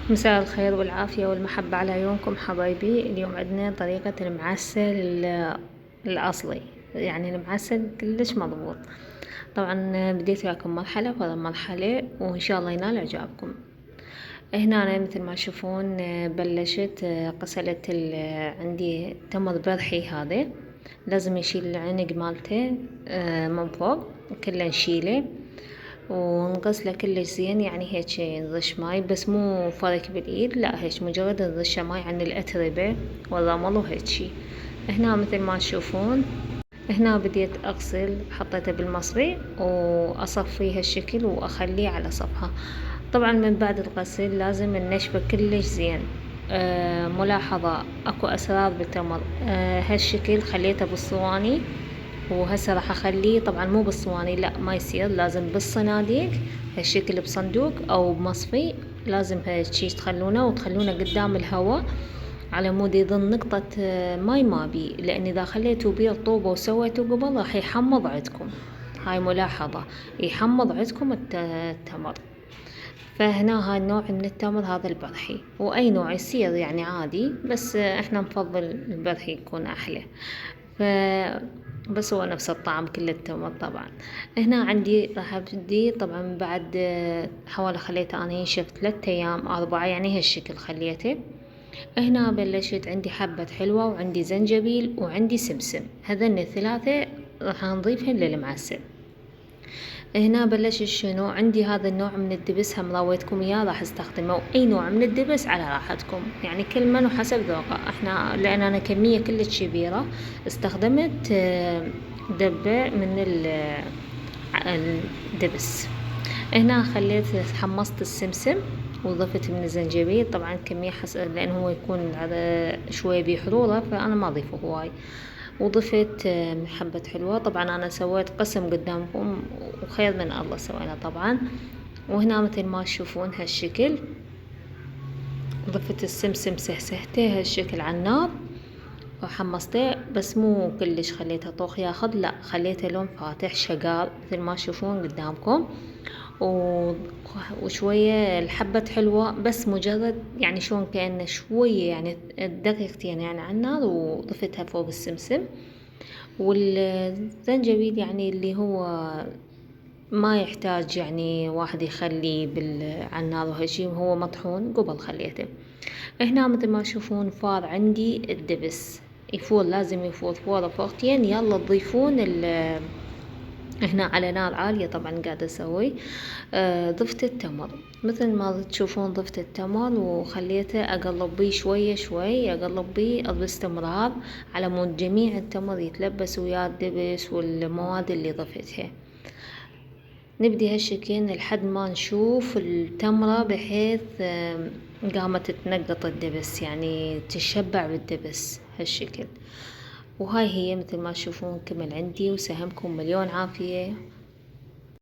مساء الخير والعافية والمحبة على عيونكم حبايبي. اليوم عندنا طريقة المعسل الأصلي، يعني المعسل كلش مضبوط. طبعا بديت وياكم مرحلة وهذا مرحلة وإن شاء الله ينال إعجابكم. هنا أنا مثل ما تشوفون بلشت غسلت عندي تمر برحي. هذا لازم يشيل العنق مالته من فوق، كله نشيله ونغسله كلش زين. يعني هيك نرش ماي، بس مو فرك بالايد، لا هيك مجرد نرشه ماي عن الاتربة والرمل وهيجي. هنا مثل ما تشوفون هنا بديت اغسل، حطيته بالمصفي واصفيه هالشكل واخليه على صفحة. طبعا من بعد الغسل لازم ننشفه كلش زين. ملاحظة اكو اسرار بالتمر. هالشكل خليته بالصواني، وهسه راح اخليه طبعا مو بالصواني، لا ما يصير، لازم بالصناديق هالشكل بصندوق او بمصفي. لازم هالشي تخلونه وتخلونه قدام الهواء على مود يظل نقطة ماي ما بي، لان اذا خليتوا بيه رطوبة وسويتوا قبل راح يحمض عندكم. هاي ملاحظة، يحمض عندكم التمر. فهنا هاي النوع من التمر هذا البرحي، واي نوع يصير يعني عادي، بس احنا نفضل البرحي يكون احلى. ف بس هو نفس الطعم كل التمر طبعا. هنا عندي راح ابدي طبعا بعد حوالي خليته انا ينشف 3 ايام 4، يعني هالشكل خليته. هنا بلشت عندي حبة حلوة وعندي زنجبيل وعندي سمسم، هذن الثلاثة راح نضيفهم للمعسل. هنا بلش شنو عندي هذا النوع من الدبس، هم راويتكم اياه، راح استخدمه. اي نوع من الدبس على راحتكم، يعني كل من وحسب ذوقه. احنا لان انا كمية كلش كبيرة استخدمت دبة من الدبس. هنا خليت حمصت السمسم وضفت من الزنجبيل، طبعا كمية حسب لأنه هو يكون على شوية بحرورة، فأنا ما أضيفه هواي. وضفت حبة حلوة، طبعا أنا سويت قسم قدامكم وخير من الله سوينا طبعا. وهنا مثل ما تشوفون هالشكل ضفت السمسم، سهسهته هالشكل على النار وحمصته، بس مو كلش خليته طوخ ياخذ، لا خليته لون فاتح شقار مثل ما تشوفون قدامكم. وشوية الحبة حلوة، بس مجرد يعني شلون كأنه شوية يعني دقيقتين يعني على النار، وضفتها فوق السمسم. والزنجبيل يعني اللي هو ما يحتاج يعني واحد يخليه على النار وهالشي، هو مطحون قبل خليته. هنا مثل ما تشوفون فار عندي الدبس، يفور لازم يفور فورة فورتين. يلا تضيفون هنا على نار عالية طبعا قاعدة اسوي. ضفت التمر مثل ما تشوفون، ضفت التمر وخليته اقلب بيه شوية شوي، اقلب بيه باستمرار على مود جميع التمر يتلبس ويا الدبس والمواد اللي ضفتها. نبدي هالشكل لحد ما نشوف التمرة بحيث قامت تنقط الدبس، يعني تشبع بالدبس هالشكل. وهاي هي مثل ما تشوفون كمل عندي، وسهمكم مليون عافية.